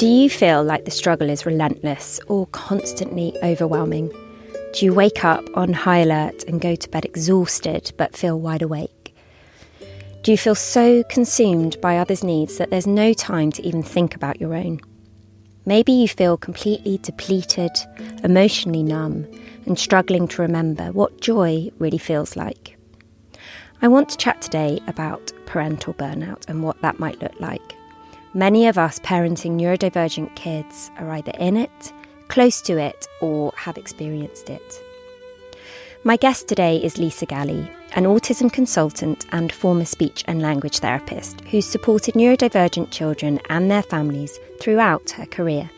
Do you feel like the struggle is relentless or constantly overwhelming? Do you wake up on high alert and go to bed exhausted but feel wide awake? Do you feel so consumed by others' needs that there's no time to even think about your own? Maybe you feel completely depleted, emotionally numb, and struggling to remember what joy really feels like. I want to chat today about parental burnout and what that might look like. Many of us parenting neurodivergent kids are either in it, close to it, or have experienced it. My guest today is Lisa Galley, an autism consultant and former speech and language therapist who's supported neurodivergent children and their families throughout her career.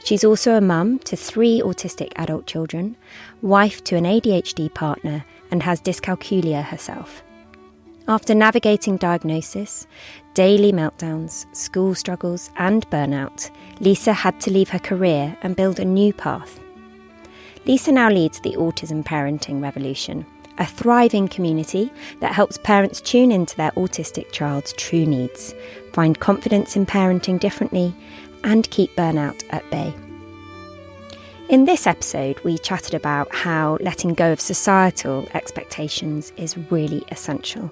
She's also a mum to 3 autistic adult children, wife to an ADHD partner, and has dyscalculia herself. After navigating diagnosis, daily meltdowns, school struggles and burnout, Lisa had to leave her career and build a new path. Lisa now leads the Autism Parenting Revolution, a thriving community that helps parents tune into their autistic child's true needs, find confidence in parenting differently, and keep burnout at bay. In this episode, we chatted about how letting go of societal expectations is really essential.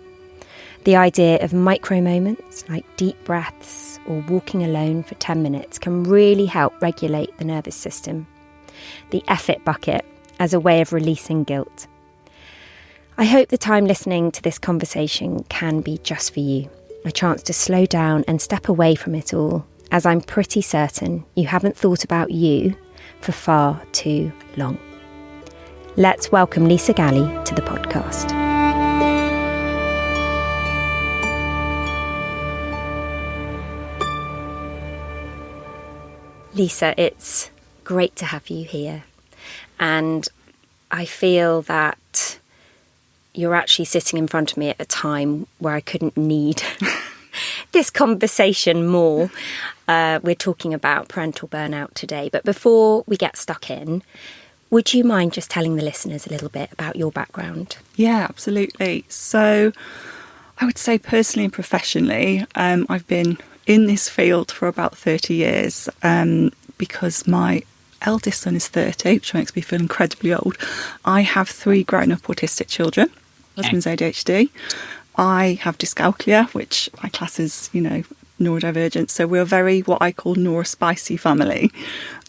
The idea of micro moments like deep breaths or walking alone for 10 minutes can really help regulate the nervous system. The effort bucket as a way of releasing guilt. I hope the time listening to this conversation can be just for you, a chance to slow down and step away from it all, as I'm pretty certain you haven't thought about you for far too long. Let's welcome Lisa Galley to the podcast. Lisa, it's great to have you here. And I feel that you're actually sitting in front of me at a time where I couldn't need this conversation more. We're talking about parental burnout today. But before we get stuck in, would you mind just telling the listeners a little bit about your background? Yeah, absolutely. So I would say personally and professionally, I've been in this field for about 30 years because my eldest son is 30, which makes me feel incredibly old. I have 3 grown-up autistic children. Husband's ADHD. I have dyscalculia, which I class as, neurodivergent. So we're a very, what I call, neurospicy family.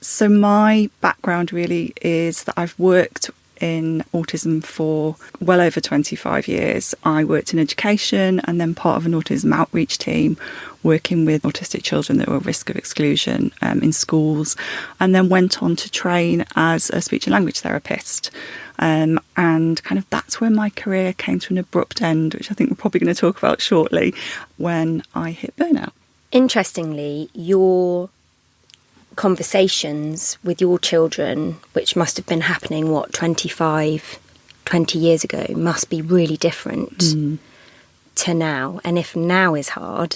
So my background really is that I've worked in autism for well over 25 years. I worked in education and then part of an autism outreach team working with autistic children that were at risk of exclusion in schools, and then went on to train as a speech and language therapist. And kind of that's where my career came to an abrupt end, which I think we're probably going to talk about shortly, when I hit burnout. Interestingly, your conversations with your children, which must have been happening, 20 years ago, must be really different to now. And if now is hard,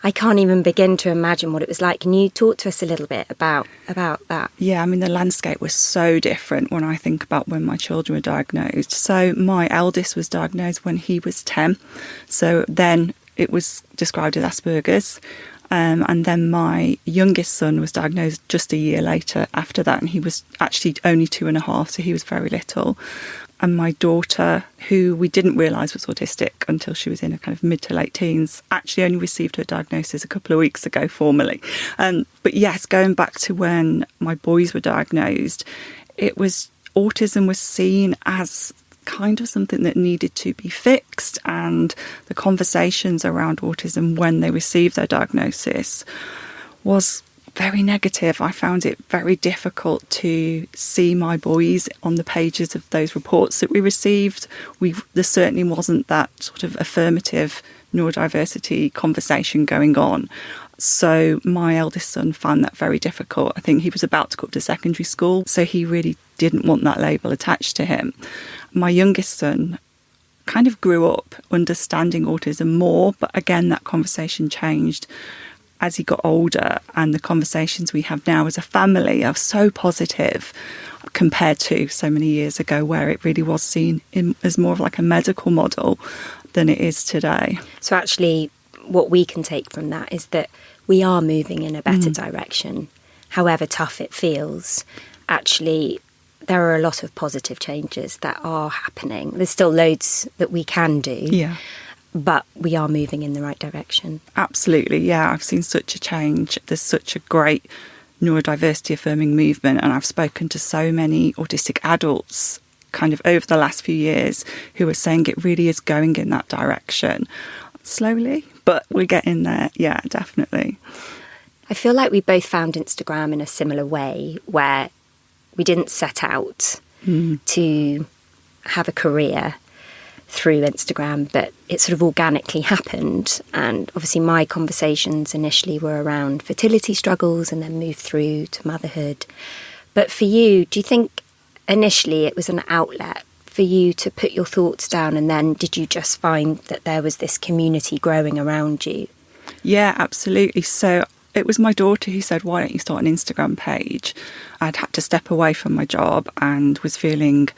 I can't even begin to imagine what it was like. Can you talk to us a little bit about that? Yeah, I mean, the landscape was so different when I think about when my children were diagnosed. So my eldest was diagnosed when he was 10. So then it was described as Asperger's. And then my youngest son was diagnosed just a year later after that, and he was actually only 2.5, so he was very little. And my daughter, who we didn't realise was autistic until she was in a kind of mid to late teens, actually only received her diagnosis a couple of weeks ago formally. But yes, going back to when my boys were diagnosed, autism was seen as kind of something that needed to be fixed, and the conversations around autism when they received their diagnosis was very negative. I found it very difficult to see my boys on the pages of those reports that we received. There certainly wasn't that sort of affirmative neurodiversity conversation going on. So my eldest son found that very difficult. I think he was about to go up to secondary school, so he really didn't want that label attached to him. My youngest son kind of grew up understanding autism more, but again, that conversation changed as he got older, and the conversations we have now as a family are so positive compared to so many years ago where it really was seen as more of like a medical model than it is today. So actually, what we can take from that is that we are moving in a better direction. However tough it feels, actually, there are a lot of positive changes that are happening. There's still loads that we can do. Yeah. But we are moving in the right direction. Absolutely, yeah. I've seen such a change. There's such a great neurodiversity affirming movement, and I've spoken to so many autistic adults kind of over the last few years who are saying it really is going in that direction. Slowly, but we're getting there. Yeah, definitely. I feel like we both found Instagram in a similar way, where we didn't set out to have a career through Instagram, but it sort of organically happened. And obviously my conversations initially were around fertility struggles and then moved through to motherhood. But for you, do you think initially it was an outlet for you to put your thoughts down, and then did you just find that there was this community growing around you? Yeah, absolutely. So it was my daughter who said, why don't you start an Instagram page? I'd had to step away from my job and was feeling,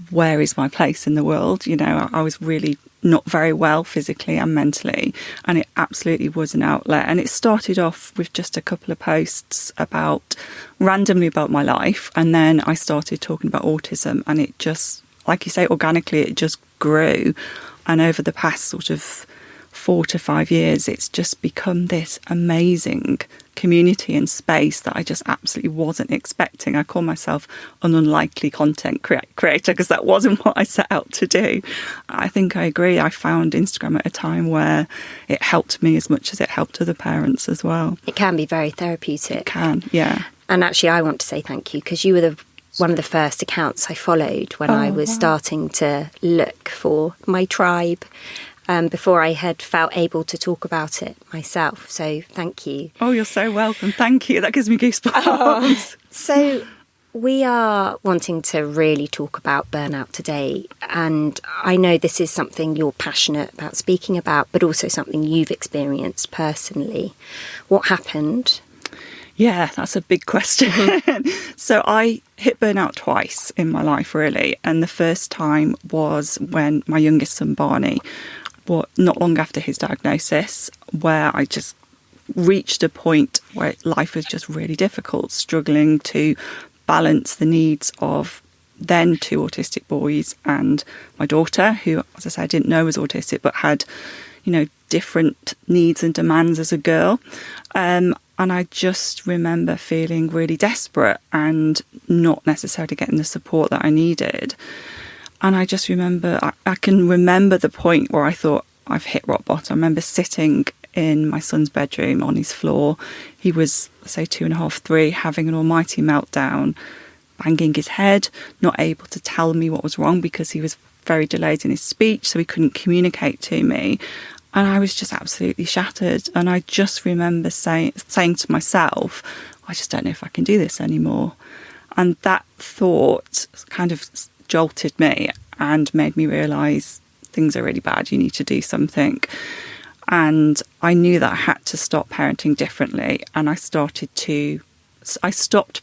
where is my place in the world? You know, I was really not very well physically and mentally, and it absolutely was an outlet. And it started off with just a couple of posts randomly about my life, and then I started talking about autism, and it just, like you say, organically it just grew. And over the past sort of 4 to 5 years, it's just become this amazing community and space that I just absolutely wasn't expecting. I call myself an unlikely content creator because that wasn't what I set out to do. I think I agree. I found Instagram at a time where it helped me as much as it helped other parents as well. It can be very therapeutic. It can, yeah. And actually, I want to say thank you, because you were one of the first accounts I followed when I was starting to look for my tribe. Before I had felt able to talk about it myself. So thank you. Oh, you're so welcome. Thank you. That gives me goosebumps. So we are wanting to really talk about burnout today. And I know this is something you're passionate about speaking about, but also something you've experienced personally. What happened? Yeah, that's a big question. So I hit burnout twice in my life, really. And the first time was when my youngest son, Barney, not long after his diagnosis, where I just reached a point where life was just really difficult, struggling to balance the needs of then 2 autistic boys and my daughter, who, as I said, I didn't know was autistic, but had, you know, different needs and demands as a girl. And I just remember feeling really desperate and not necessarily getting the support that I needed. And I just remember, I can remember the point where I thought, I've hit rock bottom. I remember sitting in my son's bedroom on his floor. He was, say, 2.5, 3, having an almighty meltdown, banging his head, not able to tell me what was wrong because he was very delayed in his speech, so he couldn't communicate to me. And I was just absolutely shattered. And I just remember saying to myself, I just don't know if I can do this anymore. And that thought kind of jolted me and made me realise things are really bad, you need to do something. And I knew that I had to stop parenting differently, and I stopped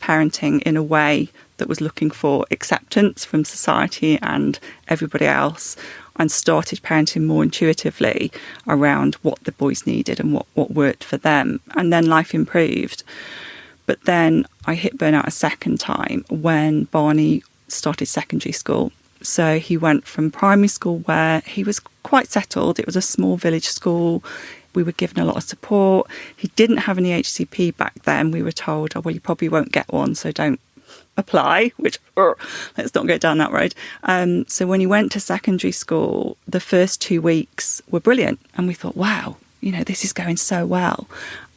parenting in a way that was looking for acceptance from society and everybody else, and started parenting more intuitively around what the boys needed and what worked for them. And then life improved. But then I hit burnout a second time when Barney started secondary school. So he went from primary school, where he was quite settled. It was a small village school. We were given a lot of support. He didn't have any HCP back then. We were told, oh, well, you probably won't get one, so don't apply, which, let's not go down that road. So when he went to secondary school, the first 2 weeks were brilliant. And we thought, wow, you know, this is going so well.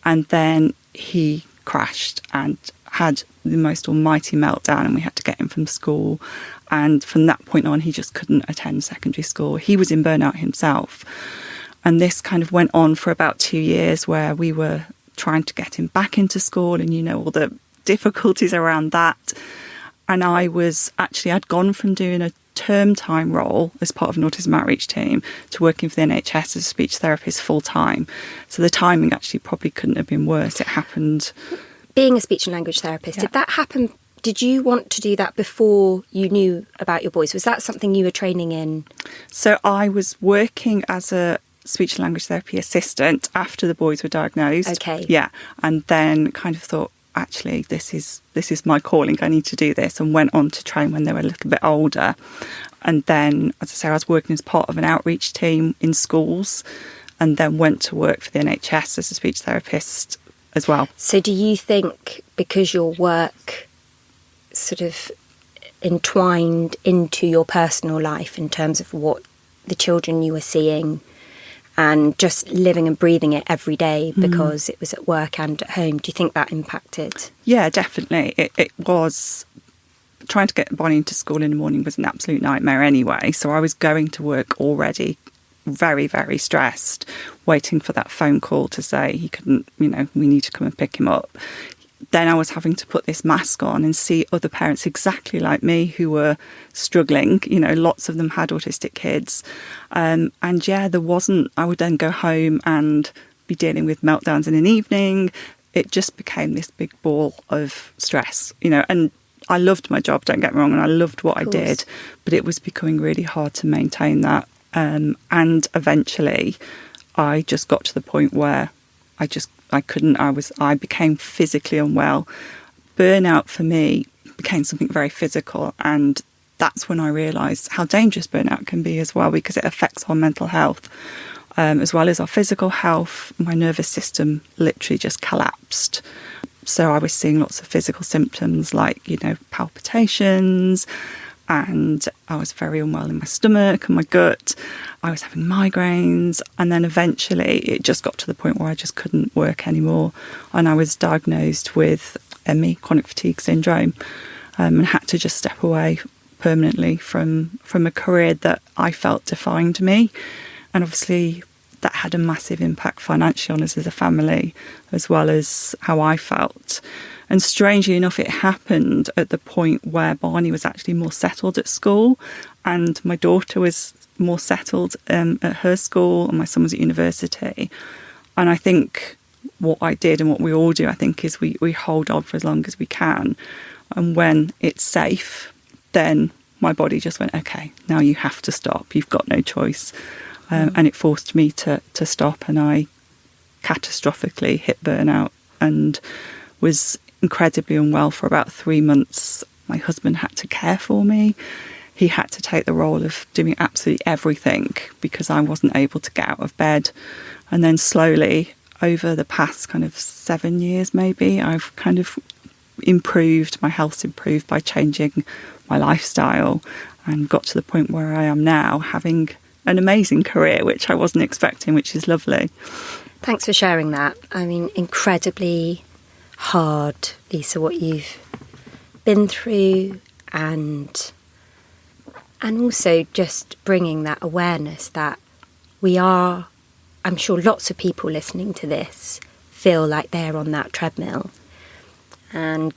And then he crashed and had the most almighty meltdown, and we had to get him from school. And from that point on, he just couldn't attend secondary school. He was in burnout himself. And this kind of went on for about 2 years, where we were trying to get him back into school, and, you know, all the difficulties around that. And I'd gone from doing a term time role as part of an autism outreach team to working for the NHS as a speech therapist full time. So the timing actually probably couldn't have been worse. It happened. Being a speech and language therapist, Did that happen? Did you want to do that before you knew about your boys? Was that something you were training in? So I was working as a speech and language therapy assistant after the boys were diagnosed. Okay. Yeah. And then kind of thought, actually, this is my calling. I need to do this, and went on to train when they were a little bit older. And then, as I say, I was working as part of an outreach team in schools, and then went to work for the NHS as a speech therapist as well. So do you think because your work sort of entwined into your personal life in terms of what the children you were seeing and just living and breathing it every day because it was at work and at home, do you think that impacted? Yeah, definitely. It was. Trying to get Bonnie into school in the morning was an absolute nightmare anyway. So I was going to work already very, very stressed, waiting for that phone call to say he couldn't, we need to come and pick him up. Then I was having to put this mask on and see other parents exactly like me who were struggling. Lots of them had autistic kids. And yeah, I would then go home and be dealing with meltdowns in an evening. It just became this big ball of stress, and I loved my job, don't get me wrong, and I loved what I did, but it was becoming really hard to maintain that. And eventually I just got to the point where I couldn't, I became physically unwell. Burnout for me became something very physical, and that's when I realised how dangerous burnout can be as well, because it affects our mental health as well as our physical health. My nervous system literally just collapsed. So I was seeing lots of physical symptoms like, palpitations, and I was very unwell in my stomach and my gut. I was having migraines, and then eventually it just got to the point where I just couldn't work anymore, and I was diagnosed with ME, chronic fatigue syndrome, and had to just step away permanently from a career that I felt defined me. And obviously that had a massive impact financially on us as a family, as well as how I felt. And strangely enough, it happened at the point where Barney was actually more settled at school, and my daughter was more settled at her school, and my son was at university. And I think what I did, and what we all do, I think, is we hold on for as long as we can. And when it's safe, then my body just went, okay, now you have to stop. You've got no choice. And it forced me to stop, and I catastrophically hit burnout and was incredibly unwell for about 3 months. My husband had to care for me. He had to take the role of doing absolutely everything because I wasn't able to get out of bed. And then slowly, over the past kind of 7 years maybe, I've kind of improved, my health's improved by changing my lifestyle, and got to the point where I am now, having an amazing career, which I wasn't expecting, which is lovely. Thanks for sharing that. I mean, incredibly hard, Lisa, what you've been through, and also just bringing that awareness that we are, I'm sure lots of people listening to this feel like they're on that treadmill and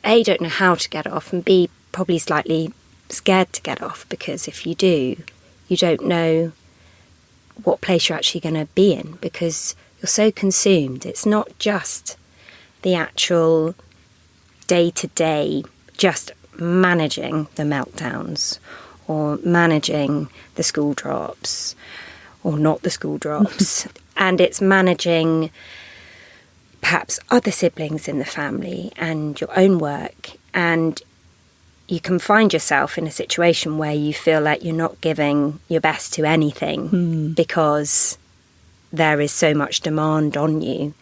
A, don't know how to get off, and B, probably slightly scared to get off, because if you do, you don't know what place you're actually going to be in, because you're so consumed. It's not just the actual day-to-day, just managing the meltdowns or managing the school drops or not the school drops. And it's managing perhaps other siblings in the family and your own work. And you can find yourself in a situation where you feel like you're not giving your best to anything because there is so much demand on you.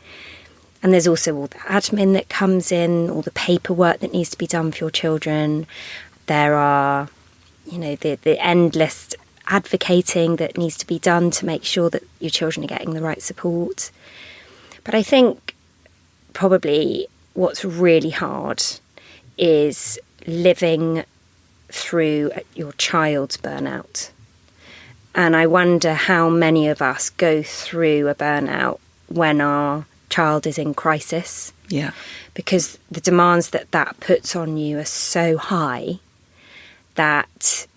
And there's also all the admin that comes in, all the paperwork that needs to be done for your children. There are, the endless advocating that needs to be done to make sure that your children are getting the right support. But I think probably what's really hard is living through your child's burnout. And I wonder how many of us go through a burnout when our child is in crisis. Yeah. Because the demands that puts on you are so high that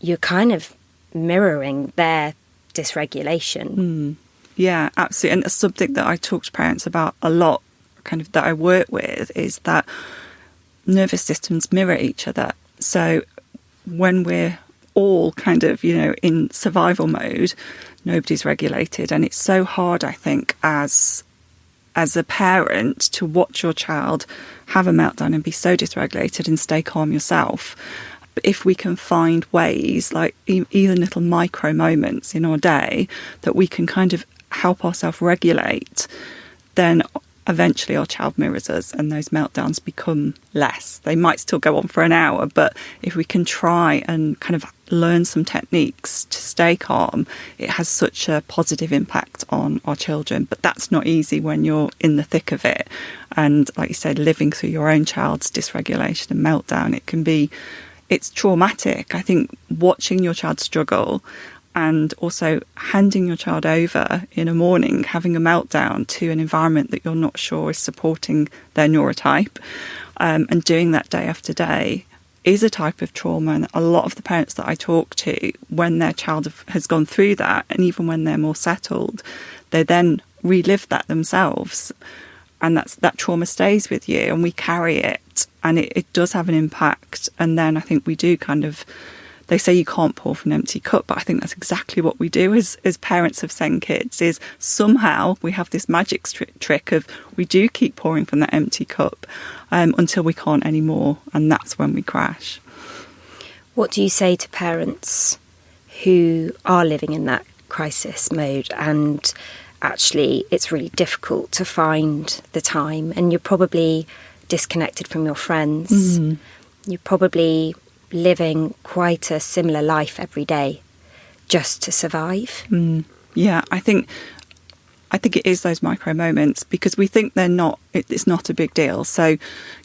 you're kind of mirroring their dysregulation. Yeah, absolutely. And it's something that I talk to parents about a lot, kind of that I work with, is that nervous systems mirror each other. So when we're all kind of, in survival mode, nobody's regulated. And it's so hard, I think, as a parent to watch your child have a meltdown and be so dysregulated and stay calm yourself. But if we can find ways, like even little micro moments in our day, that we can kind of help ourselves regulate, then eventually our child mirrors us and those meltdowns become less. They might still go on for an hour, but if we can try and kind of learn some techniques to stay calm, it has such a positive impact on our children. But that's not easy when you're in the thick of it. And like you said, living through your own child's dysregulation and meltdown, it's traumatic. I think watching your child struggle and also handing your child over in a morning, having a meltdown to an environment that you're not sure is supporting their neurotype, and doing that day after day is a type of trauma. And a lot of the parents that I talk to, when their child has gone through that, and even when they're more settled, they then relive that themselves. And that trauma stays with you, and we carry it, and it does have an impact. And then I think we do they say you can't pour from an empty cup, but I think that's exactly what we do as parents of SEND kids, is somehow we have this magic trick of we do keep pouring from that empty cup until we can't anymore, and that's when we crash. What do you say to parents who are living in that crisis mode and actually it's really difficult to find the time, and you're probably disconnected from your friends, you're probably living quite a similar life every day just to survive? Yeah, I think it is those micro moments, because we think it's not a big deal. So,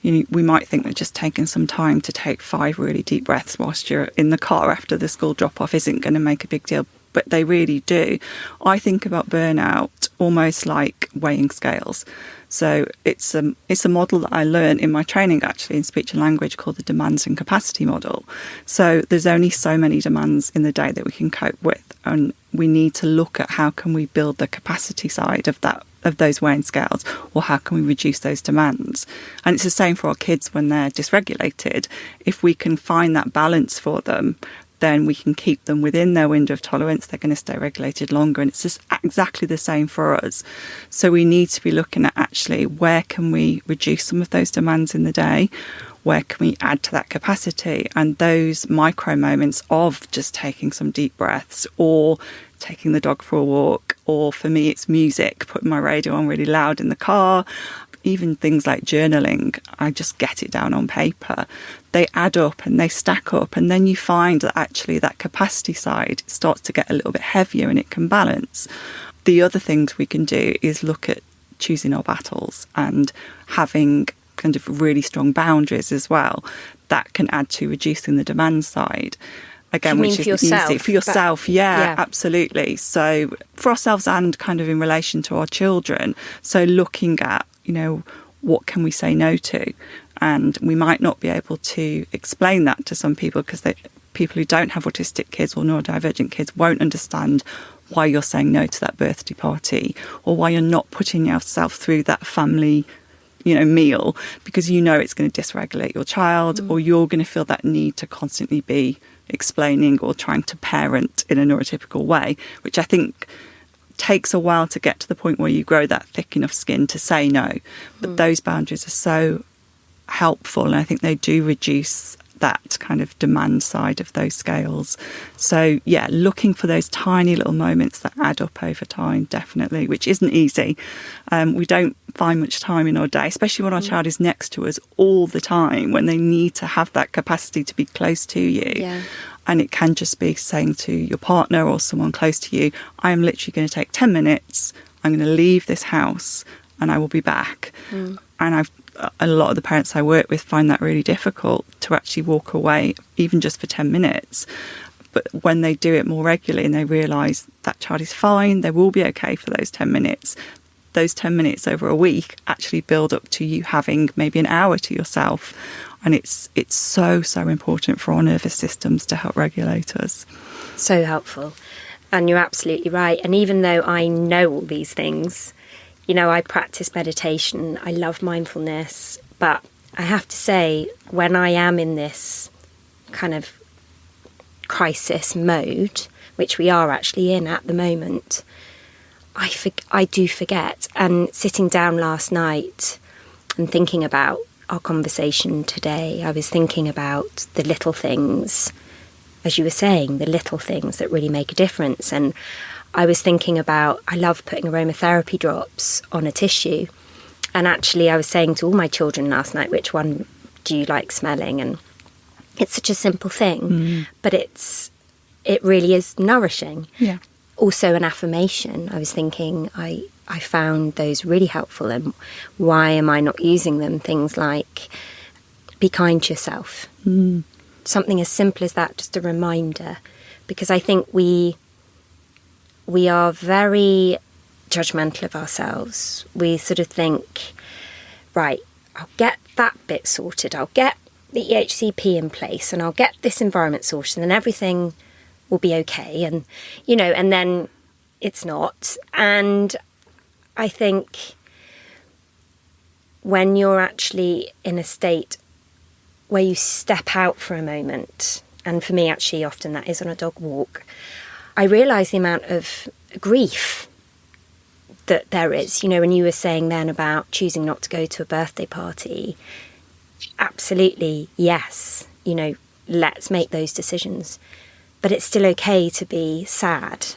we might think that just taking some time to take 5 really deep breaths whilst you're in the car after the school drop off isn't going to make a big deal, but they really do. I think about burnout almost like weighing scales. So it's a model that I learned in my training, actually, in speech and language, called the demands and capacity model. So there's only so many demands in the day that we can cope with, and we need to look at how can we build the capacity side of those weighing scales, or how can we reduce those demands. And it's the same for our kids when they're dysregulated. If we can find that balance for them, then we can keep them within their window of tolerance. They're going to stay regulated longer. And it's just exactly the same for us. So we need to be looking at actually where can we reduce some of those demands in the day? Where can we add to that capacity? And those micro moments of just taking some deep breaths, or taking the dog for a walk, or for me it's music, putting my radio on really loud in the car, even things like journaling, I just get it down on paper. They add up and they stack up, and then you find that actually that capacity side starts to get a little bit heavier and it can balance. The other things we can do is look at choosing our battles and having kind of really strong boundaries as well. That can add to reducing the demand side. Again, which is easy for yourself. Yeah, absolutely. So for ourselves and kind of in relation to our children. So looking at, what can we say no to? And we might not be able to explain that to some people, because people who don't have autistic kids or neurodivergent kids won't understand why you're saying no to that birthday party, or why you're not putting yourself through that family meal, because it's going to dysregulate your child, or you're going to feel that need to constantly be explaining or trying to parent in a neurotypical way, which I think takes a while to get to the point where you grow that thick enough skin to say no. But those boundaries are so helpful, and I think they do reduce that kind of demand side of those scales. So yeah, looking for those tiny little moments that add up over time, definitely, which isn't easy. We don't find much time in our day, especially when our child is next to us all the time, when they need to have that capacity to be close to you. Yeah. And it can just be saying to your partner or someone close to you, I am literally going to take 10 minutes, I'm going to leave this house and I will be back. And a lot of the parents I work with find that really difficult to actually walk away, even just for 10 minutes. But when they do it more regularly and they realise that child is fine, they will be okay for those 10 minutes, those 10 minutes over a week actually build up to you having maybe an hour to yourself. And it's so important for our nervous systems to help regulate us. So helpful. And you're absolutely right. And even though I know all these things, I practice meditation, I love mindfulness, but I have to say, when I am in this kind of crisis mode, which we are actually in at the moment, I do forget. And sitting down last night and thinking about our conversation today, I was thinking about the little things, as you were saying, the little things that really make a difference. And I was thinking about, I love putting aromatherapy drops on a tissue. And actually I was saying to all my children last night, which one do you like smelling? And it's such a simple thing, but it really is nourishing. Yeah. Also an affirmation. I was thinking I found those really helpful, and why am I not using them? Things like be kind to yourself. Something as simple as that, just a reminder. Because I think we are very judgmental of ourselves. We sort of think, right, I'll get that bit sorted, I'll get the EHCP in place, and I'll get this environment sorted, and then everything will be okay. And, you know, and then it's not. And I think when you're actually in a state where you step out for a moment, and for me actually often that is on a dog walk, I realise the amount of grief that there is. You know, when you were saying then about choosing not to go to a birthday party, absolutely, yes, you know, let's make those decisions. But it's still okay to be sad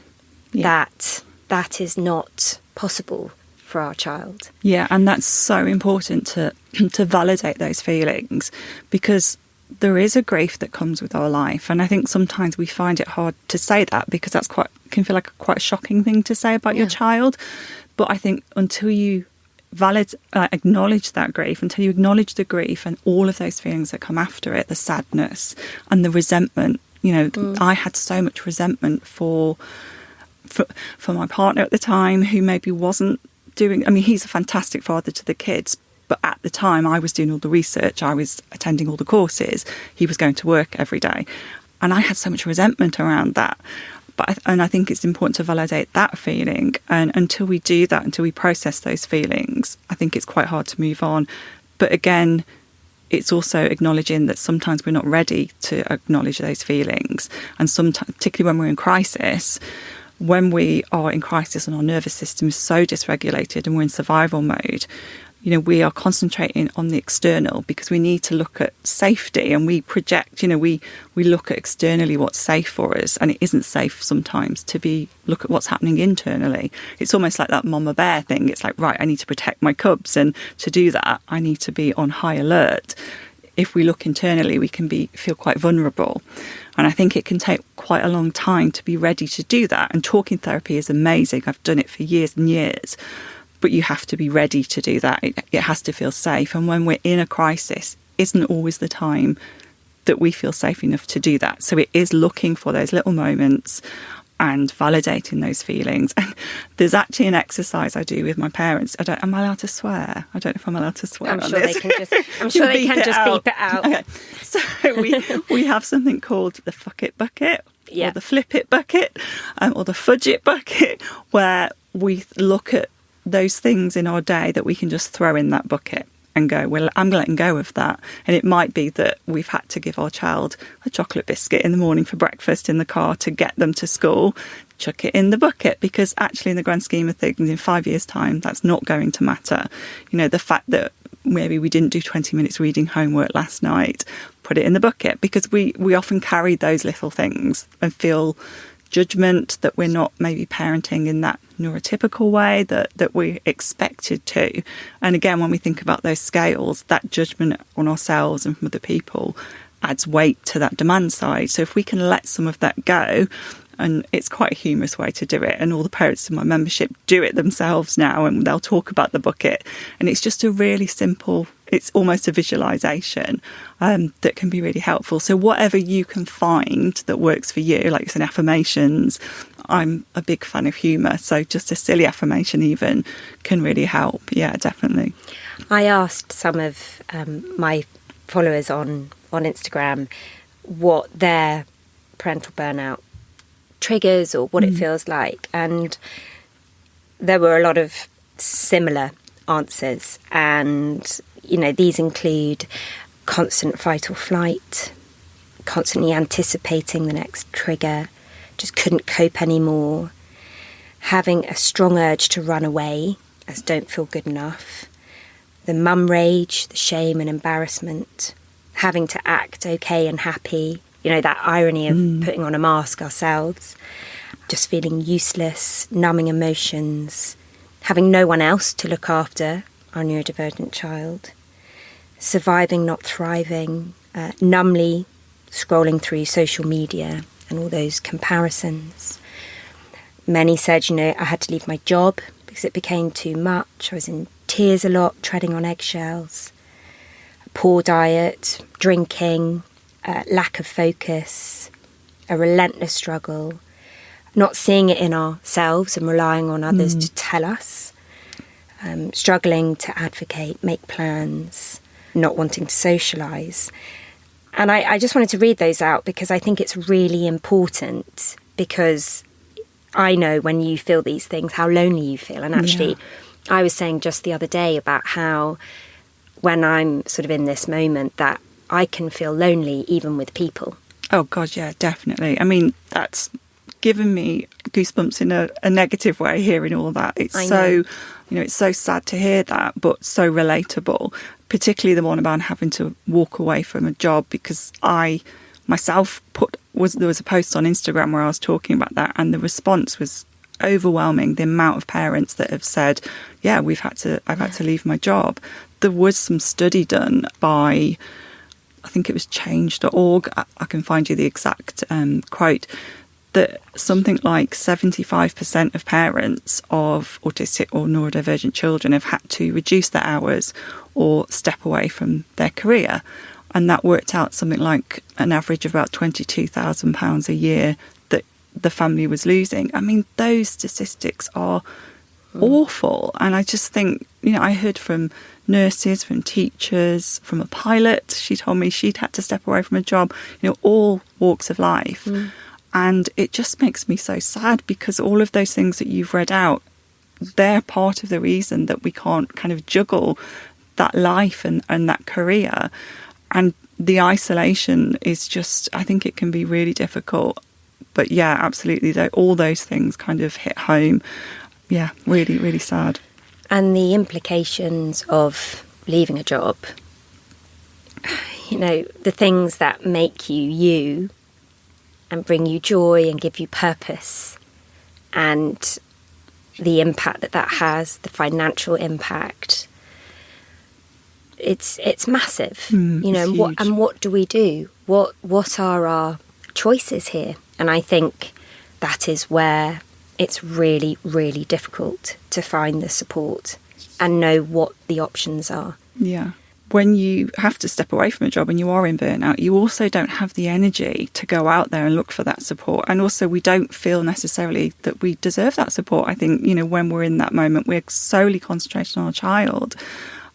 that that is not possible for our child. Yeah, and that's so important to validate those feelings, because there is a grief that comes with our life. And I think sometimes we find it hard to say that, because that's can feel like quite a shocking thing to say about your child. But I think until you acknowledge that grief, until you acknowledge the grief and all of those feelings that come after it, the sadness and the resentment, you know, I had so much resentment for my partner at the time, who maybe wasn't doing, I mean, he's a fantastic father to the kids, but at the time I was doing all the research, I was attending all the courses, he was going to work every day, and I had so much resentment around that. And I think it's important to validate that feeling, and until we do that, until we process those feelings, I think it's quite hard to move on. But again, it's also acknowledging that sometimes we're not ready to acknowledge those feelings, and sometimes, particularly when we're in crisis, when we are in crisis and our nervous system is so dysregulated and we're in survival mode, you know, we are concentrating on the external because we need to look at safety, and we project, you know, we look at externally what's safe for us, and it isn't safe sometimes to look at what's happening internally. It's almost like that mama bear thing. It's like, right, I need to protect my cubs, and to do that, I need to be on high alert. If we look internally, we can feel quite vulnerable. And I think it can take quite a long time to be ready to do that. And talking therapy is amazing. I've done it for years and years. But you have to be ready to do that. It has to feel safe. And when we're in a crisis, isn't always the time that we feel safe enough to do that. So it is looking for those little moments and validating those feelings. And there's actually an exercise I do with my parents. Am I allowed to swear? I don't know if I'm allowed to swear. I'm sure they can just beep it out. Okay. So we have something called the fuck it bucket, or the flip it bucket, or the fudge it bucket, where we look at those things in our day that we can just throw in that bucket and go, well, I'm letting go of that. And it might be that we've had to give our child a chocolate biscuit in the morning for breakfast in the car to get them to school, chuck it in the bucket, because actually in the grand scheme of things, in 5 years' time, that's not going to matter. You know, the fact that maybe we didn't do 20 minutes reading homework last night, put it in the bucket, because we often carry those little things and feel judgment that we're not maybe parenting in that neurotypical way that we expected to. And again, when we think about those scales, that judgment on ourselves and from other people adds weight to that demand side. So if we can let some of that go, and it's quite a humorous way to do it, and all the parents in my membership do it themselves now, and they'll talk about the bucket, and it's just a really simple, it's almost a visualization that can be really helpful. So whatever you can find that works for you, like some affirmations, I'm a big fan of humour, so just a silly affirmation even can really help. Yeah, definitely. I asked some of my followers on Instagram what their parental burnout triggers or what it feels like, and there were a lot of similar answers. And you know, these include constant fight or flight, constantly anticipating the next trigger, just couldn't cope anymore, having a strong urge to run away as don't feel good enough, the mum rage, the shame and embarrassment, having to act okay and happy, that irony of putting on a mask ourselves, just feeling useless, numbing emotions, having no one else to look after our neurodivergent child, surviving, not thriving, numbly scrolling through social media and all those comparisons. Many said, I had to leave my job because it became too much. I was in tears a lot, treading on eggshells. Poor diet, drinking, lack of focus, a relentless struggle, not seeing it in ourselves and relying on others to tell us, struggling to advocate, make plans, not wanting to socialise. And I just wanted to read those out because I think it's really important, because I know when you feel these things, how lonely you feel. And actually, I was saying just the other day about how when I'm sort of in this moment that I can feel lonely even with people. Oh, God, yeah, definitely. I mean, that's given me goosebumps in a negative way, hearing all that. It's so, it's so sad to hear that, but so relatable, particularly the one about having to walk away from a job, because I myself there was a post on Instagram where I was talking about that, and the response was overwhelming. The amount of parents that have said, yeah, I've had to leave my job. There was some study done by, I think it was change.org. I can find you the exact quote, that something like 75% of parents of autistic or neurodivergent children have had to reduce their hours or step away from their career. And that worked out something like an average of about £22,000 a year that the family was losing. I mean, those statistics are awful. And I just think, I heard from nurses, from teachers, from a pilot. She told me she'd had to step away from a job, all walks of life. And it just makes me so sad, because all of those things that you've read out, they're part of the reason that we can't kind of juggle that life and that career. And the isolation is just, I think it can be really difficult. But yeah, absolutely, all those things kind of hit home. Yeah, really, really sad. And the implications of leaving a job, the things that make you you and bring you joy and give you purpose, and the impact that has, the financial impact, it's massive. It's huge. What do we do? What are our choices here? And I think that is where it's really, really difficult to find the support and know what the options are. Yeah. When you have to step away from a job and you are in burnout, you also don't have the energy to go out there and look for that support. And also we don't feel necessarily that we deserve that support. I think, when we're in that moment, we're solely concentrating on our child.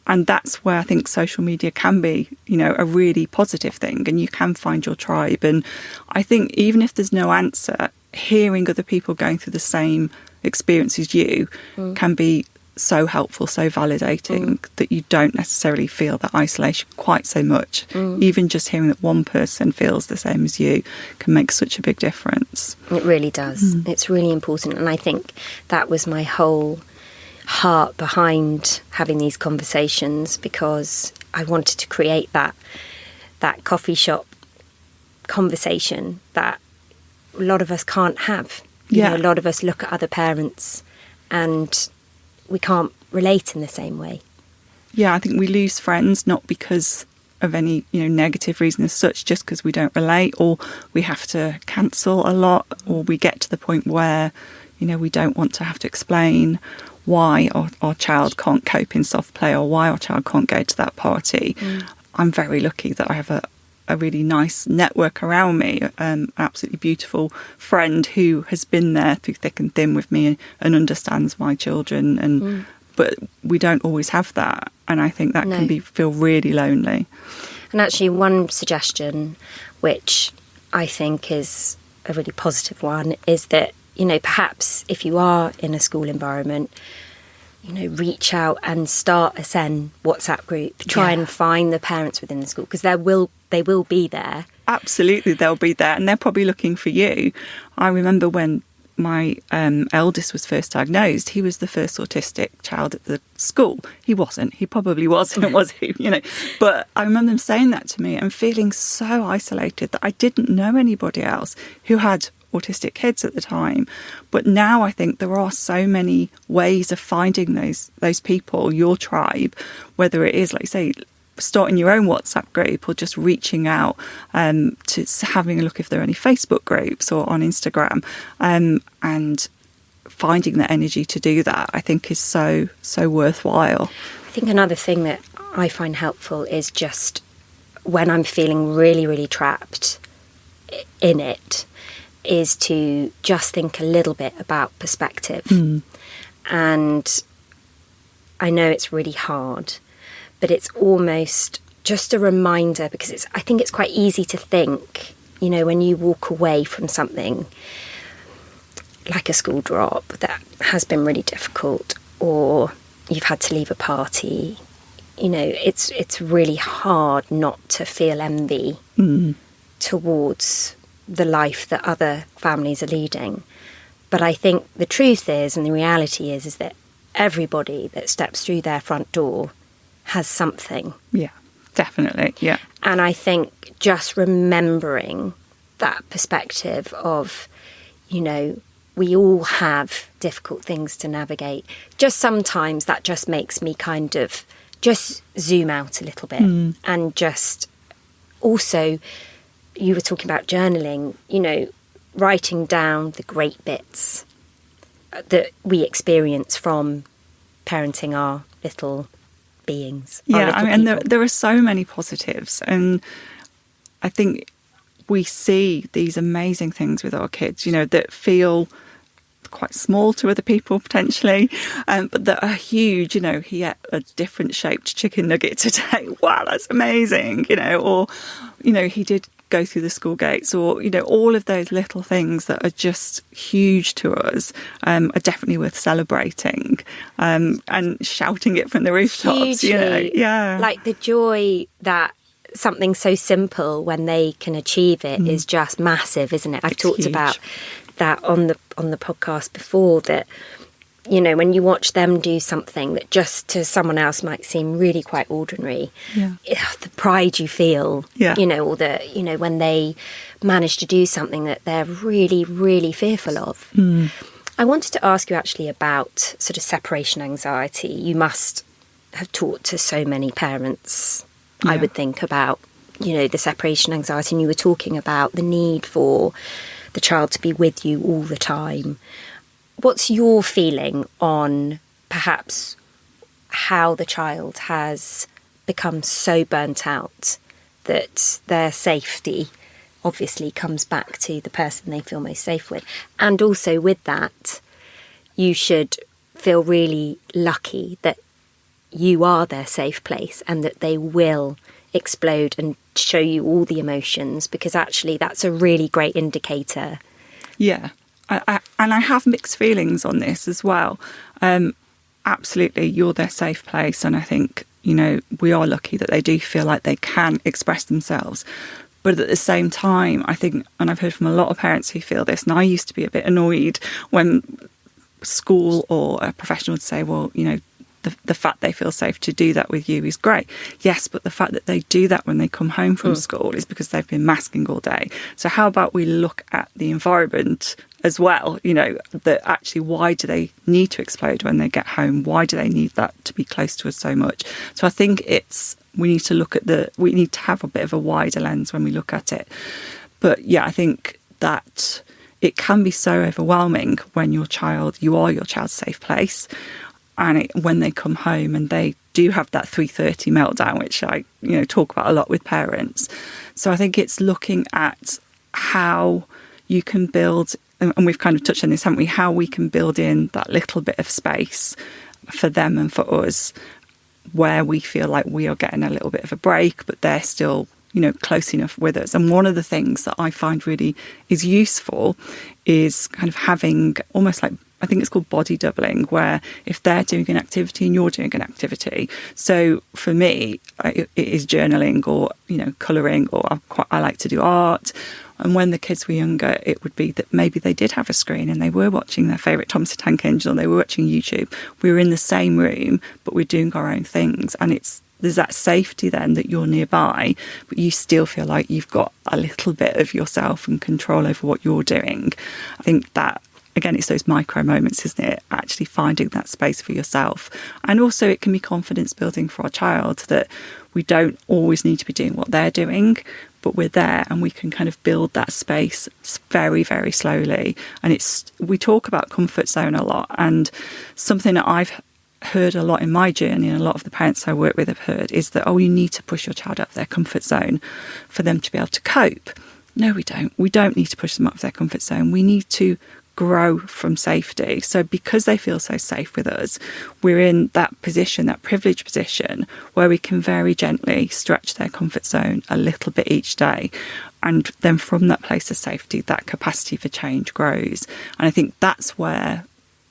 And that's where I think social media can be, a really positive thing, and you can find your tribe. And I think even if there's no answer, hearing other people going through the same experience as you can be so helpful, so validating, that you don't necessarily feel that isolation quite so much. Even just hearing that one person feels the same as you can make such a big difference. It really does. It's really important. And I think that was my whole heart behind having these conversations, because I wanted to create that coffee shop conversation that a lot of us can't have. A lot of us look at other parents and we can't relate in the same way. Yeah, I think we lose friends not because of any negative reason as such, just because we don't relate, or we have to cancel a lot, or we get to the point where we don't want to have to explain why our child can't cope in soft play, or why our child can't go to that party. I'm very lucky that I have a really nice network around me, an absolutely beautiful friend who has been there through thick and thin with me and understands my children. But we don't always have that, and I think that can feel really lonely. And actually, one suggestion, which I think is a really positive one, is that perhaps if you are in a school environment, reach out and start a SEN WhatsApp group. Try and find the parents within the school, because they will be there. absolutely, they'll be there, and they're probably looking for you. I remember when my eldest was first diagnosed, he was the first autistic child at the school. He wasn't. He probably wasn't, was he? But I remember them saying that to me and feeling so isolated that I didn't know anybody else who had autistic kids at the time. But now I think there are so many ways of finding those people, your tribe, whether it is, like you say, starting your own WhatsApp group or just reaching out to having a look if there are any Facebook groups or on Instagram, and finding the energy to do that, I think is so worthwhile. I think another thing that I find helpful is just when I'm feeling really, really trapped in it, is to just think a little bit about perspective. And I know it's really hard, but it's almost just a reminder, because I think it's quite easy to think, when you walk away from something like a school drop that has been really difficult, or you've had to leave a party, it's really hard not to feel envy towards the life that other families are leading. But I think the truth is, and the reality is that everybody that steps through their front door has something. Yeah, definitely. Yeah. And I think just remembering that perspective of, we all have difficult things to navigate. Just sometimes that just makes me kind of just zoom out a little bit. And just also, you were talking about journaling, writing down the great bits that we experience from parenting our little beings. Yeah, and there are so many positives, and I think we see these amazing things with our kids, that feel quite small to other people potentially, but that are huge. He ate a different shaped chicken nugget today. Wow, that's amazing. Or he did go through the school gates, or all of those little things that are just huge to us are definitely worth celebrating, and shouting it from the rooftops. Hugely. Yeah, like the joy that something so simple, when they can achieve it, is just massive, isn't it? I've talked about that on the podcast before, that when you watch them do something that just to someone else might seem really quite ordinary, the pride you feel, or when they manage to do something that they're really, really fearful of. I wanted to ask you actually about sort of separation anxiety. You must have talked to so many parents, I would think, about, the separation anxiety, and you were talking about the need for the child to be with you all the time. What's your feeling on perhaps how the child has become so burnt out that their safety obviously comes back to the person they feel most safe with? And also with that, you should feel really lucky that you are their safe place, and that they will explode and show you all the emotions, because actually that's a really great indicator. Yeah. And I have mixed feelings on this as well. Absolutely, you're their safe place. And I think, we are lucky that they do feel like they can express themselves. But at the same time, I think, and I've heard from a lot of parents who feel this, and I used to be a bit annoyed when school or a professional would say, well, the fact they feel safe to do that with you is great. Yes, but the fact that they do that when they come home from school is because they've been masking all day. So how about we look at the environment as well? That actually, why do they need to explode when they get home? Why do they need that to be close to us so much? So I think we need to have a bit of a wider lens when we look at it. But yeah, I think that it can be so overwhelming when you are your child's safe place. And when they come home and they do have that 3:30 meltdown, which I talk about a lot with parents. So I think it's looking at how you can build, and we've kind of touched on this, haven't we, how we can build in that little bit of space for them and for us, where we feel like we are getting a little bit of a break, but they're still, close enough with us. And one of the things that I find really is useful is kind of having almost like I think it's called body doubling, where if they're doing an activity and you're doing an activity. So for me, it is journaling or, colouring, or I like to do art. And when the kids were younger, it would be that maybe they did have a screen and they were watching their favourite Thomas the Tank Engine, or they were watching YouTube. We were in the same room, but we're doing our own things. And there's that safety then that you're nearby, but you still feel like you've got a little bit of yourself and control over what you're doing. I think that, again, it's those micro moments, isn't it? Actually finding that space for yourself. And also it can be confidence building for our child, that we don't always need to be doing what they're doing, but we're there and we can kind of build that space very, very slowly. And we talk about comfort zone a lot, and something that I've heard a lot in my journey, and a lot of the parents I work with have heard, is that, you need to push your child out of their comfort zone for them to be able to cope. No, we don't. We don't need to push them out of their comfort zone. We need to grow from safety. So because they feel so safe with us, we're in that position, that privileged position, where we can very gently stretch their comfort zone a little bit each day. And then from that place of safety, that capacity for change grows. And I think that's where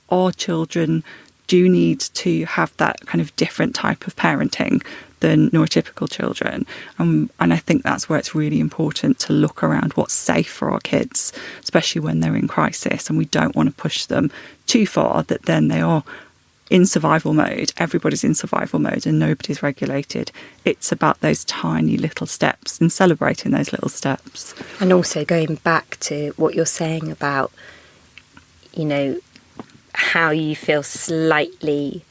our children do need to have that kind of different type of parenting than neurotypical children. And I think that's where it's really important to look around what's safe for our kids, especially when they're in crisis, and we don't want to push them too far that then they are in survival mode. Everybody's in survival mode and nobody's regulated. It's about those tiny little steps and celebrating those little steps. And also going back to what you're saying about, how you feel slightly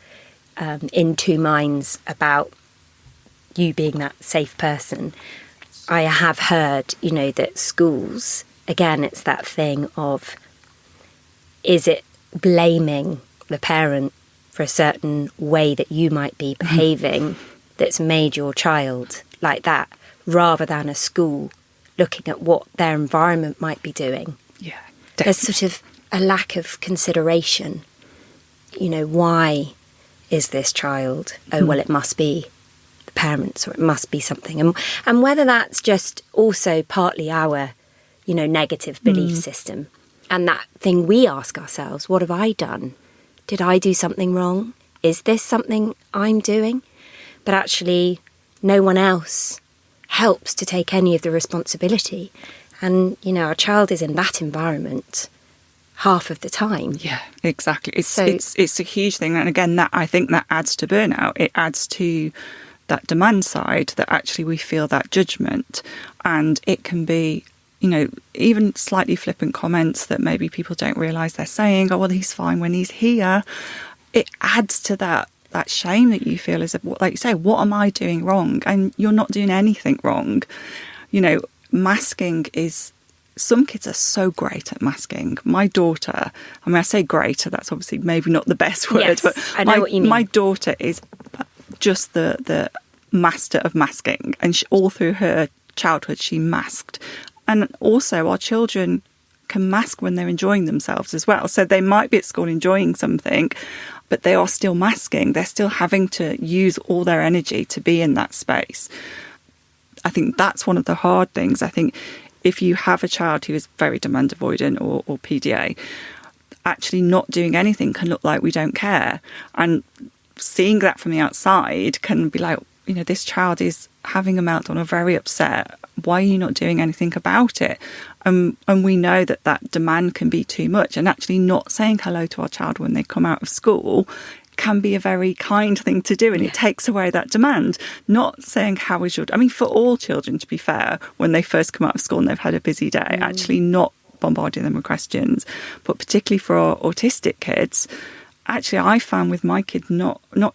in two minds about you being that safe person. I have heard, that schools, again, it's that thing of, is it blaming the parent for a certain way that you might be behaving that's made your child like that, rather than a school looking at what their environment might be doing? Yeah, definitely. There's sort of a lack of consideration. Why is this child? Well, it must be the parents, or it must be something. And whether that's just also partly our, negative belief system, and that thing we ask ourselves, what have I done? Did I do something wrong? Is this something I'm doing? But actually, no one else helps to take any of the responsibility. And, our child is in that environment half of the time. Yeah, exactly. It's a huge thing. And again, that I think that adds to burnout. It adds to that demand side, that actually we feel that judgment. And it can be, even slightly flippant comments that maybe people don't realise they're saying, oh, well, he's fine when he's here. It adds to that shame that you feel, is, like you say, what am I doing wrong? And you're not doing anything wrong. Masking is... Some kids are so great at masking. My daughter, I say great, that's obviously maybe not the best word, yes, but I know what you mean. My daughter is just the master of masking, and all through her childhood she masked. And also our children can mask when they're enjoying themselves as well. So they might be at school enjoying something, but they are still masking. They're still having to use all their energy to be in that space. I think that's one of the hard things. I think if you have a child who is very demand avoidant or PDA, actually not doing anything can look like we don't care. And seeing that from the outside can be like, this child is having a meltdown or very upset. Why are you not doing anything about it? And we know that demand can be too much. And actually not saying hello to our child when they come out of school can be a very kind thing to do, and it takes away that demand. Not saying, how is your... for all children, to be fair, when they first come out of school and they've had a busy day, actually not bombarding them with questions. But particularly for our autistic kids, actually I found with my kid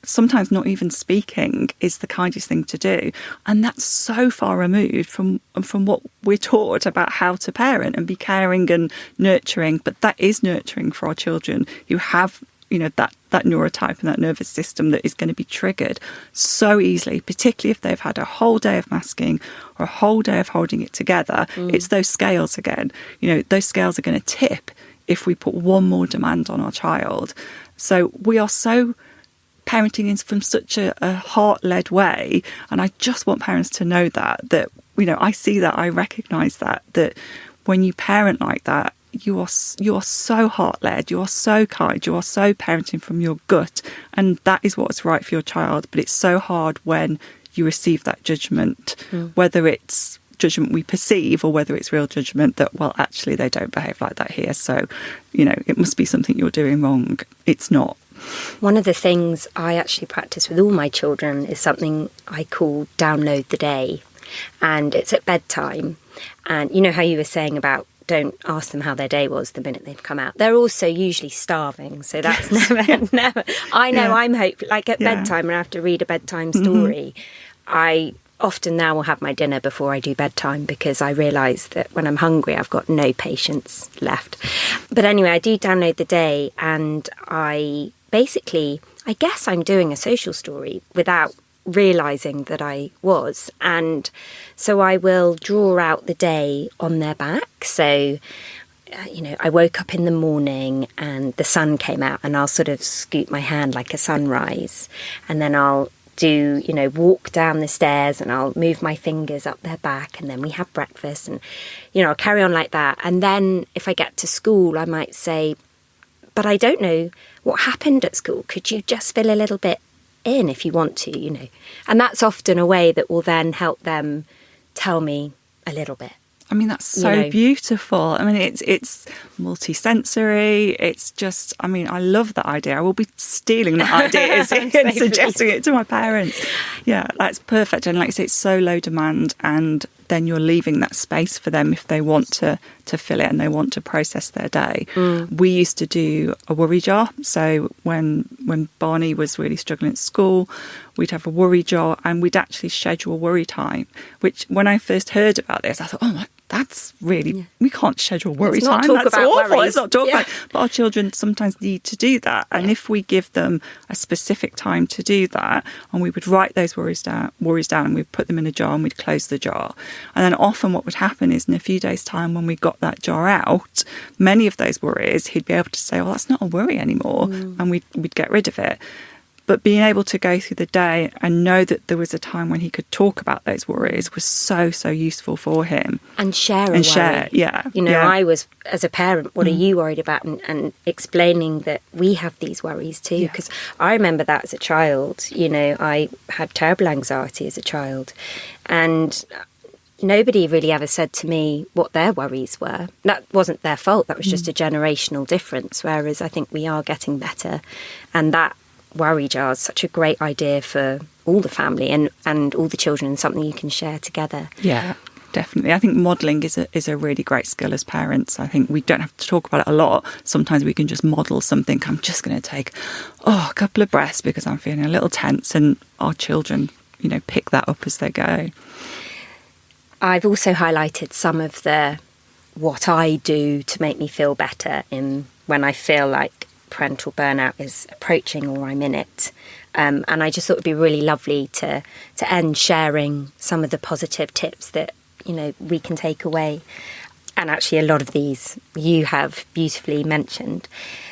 sometimes not even speaking is the kindest thing to do. And that's so far removed from what we're taught about how to parent and be caring and nurturing. But that is nurturing for our children who have that neurotype and that nervous system that is going to be triggered so easily, particularly if they've had a whole day of masking or a whole day of holding it together. It's those scales again. Those scales are going to tip if we put one more demand on our child. So we are so parenting in from such a heart-led way, and I just want parents to know that I see that, I recognise that when you parent like that, you are so heart-led, you are so kind, you are so parenting from your gut, and that is what's right for your child. But it's so hard when you receive that judgment, whether it's judgment we perceive or whether it's real judgment that, well, actually they don't behave like that here, so it must be something you're doing wrong. It's not. One of the things I actually practice with all my children is something I call download the day, and it's at bedtime. And you know how you were saying about don't ask them how their day was the minute they've come out. They're also usually starving, so that's never. I know I'm hopeful. Like at bedtime, when I have to read a bedtime story, I often now will have my dinner before I do bedtime, because I realise that when I'm hungry, I've got no patience left. But anyway, I do download the day, and I guess I'm doing a social story without realising that I was. And so I will draw out the day on their back. So, I woke up in the morning and the sun came out, and I'll sort of scoop my hand like a sunrise. And then I'll do, walk down the stairs, and I'll move my fingers up their back, and then we have breakfast, and, I'll carry on like that. And then if I get to school, I might say, but I don't know what happened at school. Could you just fill a little bit in if you want to, And that's often a way that will then help them tell me a little bit. I mean, that's so beautiful. I mean, it's multi-sensory. It's just, I love that idea. I will be stealing that idea and suggesting it to my parents. Yeah, that's perfect. And like I say, it's so low demand, and then you're leaving that space for them if they want to fill it and they want to process their day. We used to do a worry jar. So when Barney was really struggling at school, we'd have a worry jar, and we'd actually schedule worry time, which when I first heard about this, I thought, oh my, that's really, we can't schedule worry time. That's awful. Let's not talk about it. But our children sometimes need to do that. And if we give them a specific time to do that, and we would write those worries down, and we'd put them in a jar, and we'd close the jar. And then often what would happen is in a few days' time, when we got that jar out, many of those worries, he'd be able to say, well, that's not a worry anymore. And we'd get rid of it. But being able to go through the day and know that there was a time when he could talk about those worries was so, so useful for him. And share a worry. I was, as a parent, what are you worried about? And explaining that we have these worries too. Because I remember that as a child. I had terrible anxiety as a child. And nobody really ever said to me what their worries were. That wasn't their fault. That was just a generational difference. Whereas I think we are getting better. And that worry jar is such a great idea for all the family and all the children, and something you can share together. Yeah, definitely. I think modelling is a really great skill as parents. I think we don't have to talk about it a lot. Sometimes we can just model something. I'm just going to take a couple of breaths because I'm feeling a little tense, and our children, pick that up as they go. I've also highlighted some of what I do to make me feel better when I feel like parental burnout is approaching or I'm in it. And I just thought it would be really lovely to end sharing some of the positive tips that, we can take away. And actually a lot of these you have beautifully mentioned.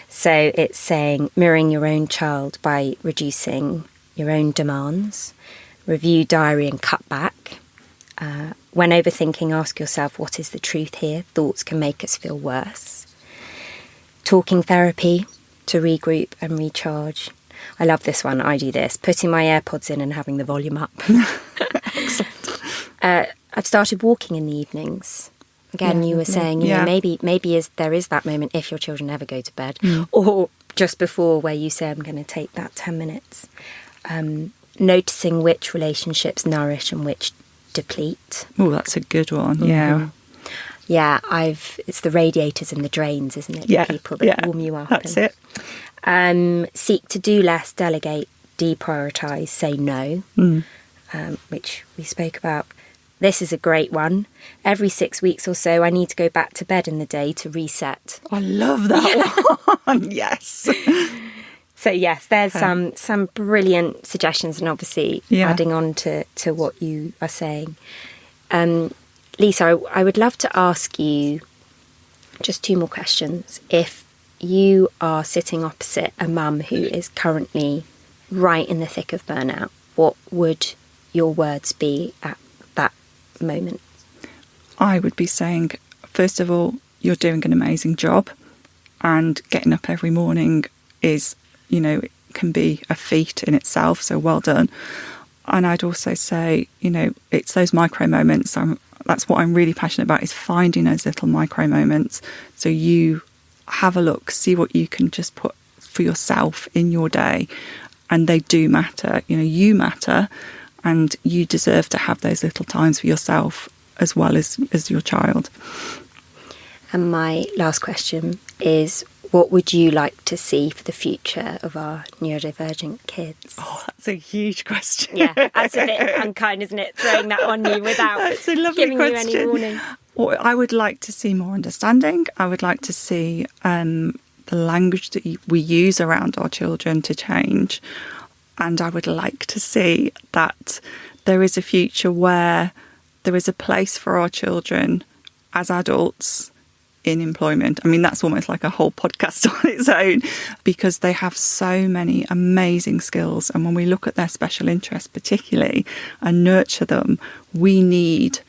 So it's saying mirroring your own child by reducing your own demands, review diary and cut back. When overthinking, ask yourself, what is the truth here? Thoughts can make us feel worse. Talking therapy to regroup and recharge. I love this one. I do this. Putting my AirPods in and having the volume up. I've started walking in the evenings. Again, you were saying, maybe there is that moment if your children never go to bed, or just before where you say, I'm going to take that 10 minutes. Noticing which relationships nourish and which deplete. Oh, that's a good one. Yeah. Yeah, it's the radiators and the drains, isn't it? The people that warm you up. That's it. Seek to do less, delegate, deprioritise, say no, which we spoke about. This is a great one. Every 6 weeks or so, I need to go back to bed in the day to reset. I love that one. Yes. So yes, there's some brilliant suggestions, and obviously adding on to what you are saying. Lisa, I would love to ask you just 2 more questions. If you are sitting opposite a mum who is currently right in the thick of burnout, what would your words be at that moment? I would be saying, first of all, you're doing an amazing job, and getting up every morning is, it can be a feat in itself, so well done. And I'd also say, it's those micro moments. That's what I'm really passionate about, is finding those little micro moments. So you have a look, see what you can just put for yourself in your day. And they do matter. You matter, and you deserve to have those little times for yourself as well as your child. And my last question is, what would you like to see for the future of our neurodivergent kids? Oh, that's a huge question. Yeah, that's a bit unkind, isn't it? Throwing that on you without giving question. You any warning. Well, I would like to see more understanding. I would like to see the language that we use around our children to change. And I would like to see that there is a future where there is a place for our children as adults in employment. I mean, that's almost like a whole podcast on its own, because they have so many amazing skills. And when we look at their special interests particularly and nurture them, we need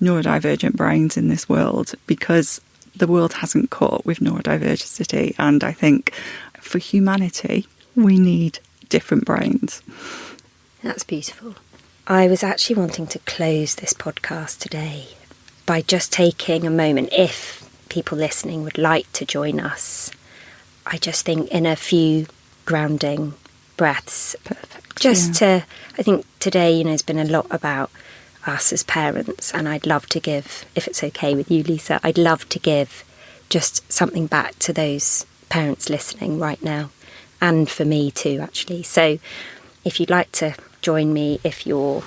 neurodivergent brains in this world, because the world hasn't caught with neurodiversity. And I think for humanity, we need different brains. That's beautiful. I was actually wanting to close this podcast today by just taking a moment, if people listening would like to join us, I just think in a few grounding breaths. Perfect. I think today, has been a lot about us as parents, and I'd love to give, if it's okay with you, Lisa, I'd love to give just something back to those parents listening right now, and for me too, actually. So if you'd like to join me, if you're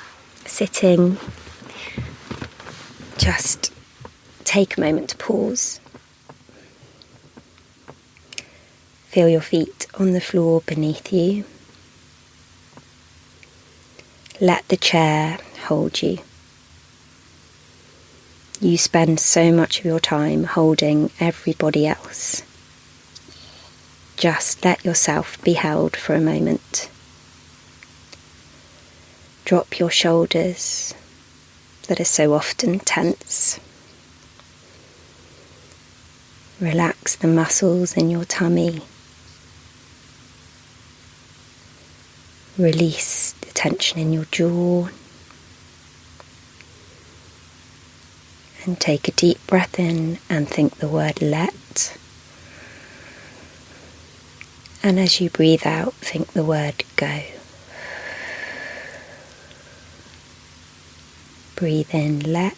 sitting, just take a moment to pause. Feel your feet on the floor beneath you. Let the chair hold you. You spend so much of your time holding everybody else. Just let yourself be held for a moment. Drop your shoulders that are so often tense. Relax the muscles in your tummy. Release the tension in your jaw. And take a deep breath in and think the word let. And as you breathe out, think the word go. Breathe in, let.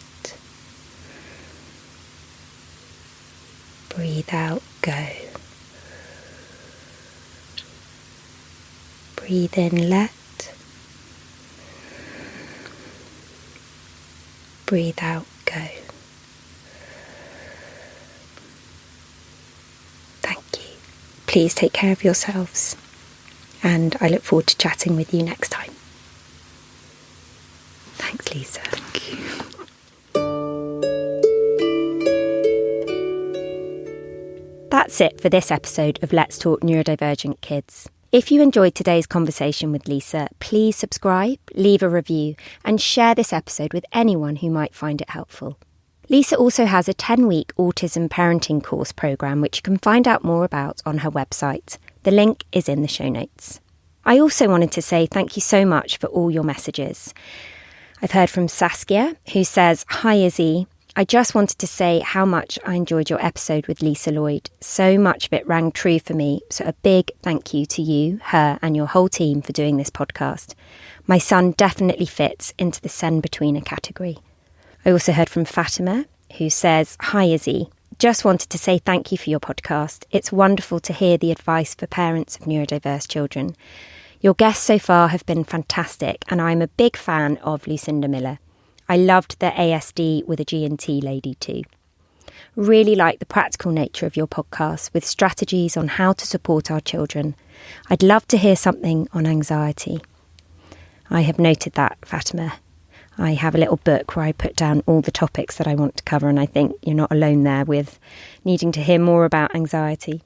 Breathe out, go. Breathe in, let. Breathe out, go. Thank you. Please take care of yourselves, and I look forward to chatting with you next time. Thanks, Lisa. Thank you. That's it for this episode of Let's Talk Neurodivergent Kids. If you enjoyed today's conversation with Lisa, please subscribe, leave a review, and share this episode with anyone who might find it helpful. Lisa also has a 10-week autism parenting course programme, which you can find out more about on her website. The link is in the show notes. I also wanted to say thank you so much for all your messages. I've heard from Saskia, who says, "Hi Izzy, I just wanted to say how much I enjoyed your episode with Lisa Lloyd. So much of it rang true for me, so a big thank you to you, her and your whole team for doing this podcast. My son definitely fits into the send-betweener category." I also heard from Fatima, who says, "Hi Izzy, just wanted to say thank you for your podcast. It's wonderful to hear the advice for parents of neurodiverse children. Your guests so far have been fantastic, and I'm a big fan of Lucinda Miller. I loved the ASD with a G&T lady too. Really like the practical nature of your podcast with strategies on how to support our children. I'd love to hear something on anxiety." I have noted that, Fatima. I have a little book where I put down all the topics that I want to cover, and I think you're not alone there with needing to hear more about anxiety.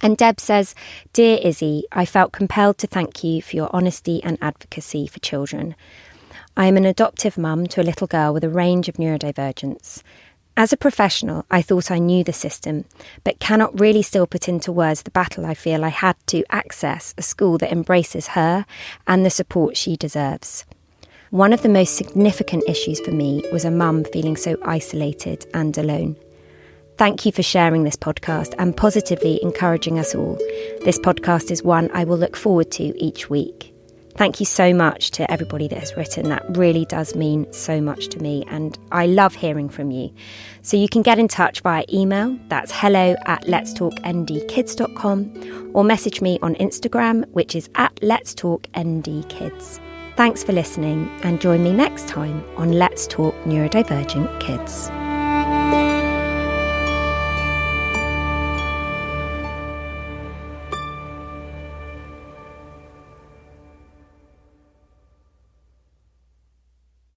And Deb says, "Dear Izzy, I felt compelled to thank you for your honesty and advocacy for children. I am an adoptive mum to a little girl with a range of neurodivergence. As a professional, I thought I knew the system, but cannot really still put into words the battle I feel I had to access a school that embraces her and the support she deserves. One of the most significant issues for me was a mum feeling so isolated and alone. Thank you for sharing this podcast and positively encouraging us all. This podcast is one I will look forward to each week. Thank you so much to everybody that has written. That really does mean so much to me, and I love hearing from you. So you can get in touch via email, that's hello@letstalkndkids.com, or message me on Instagram, which is @letstalkndkids. Thanks for listening, and join me next time on Let's Talk Neurodivergent Kids.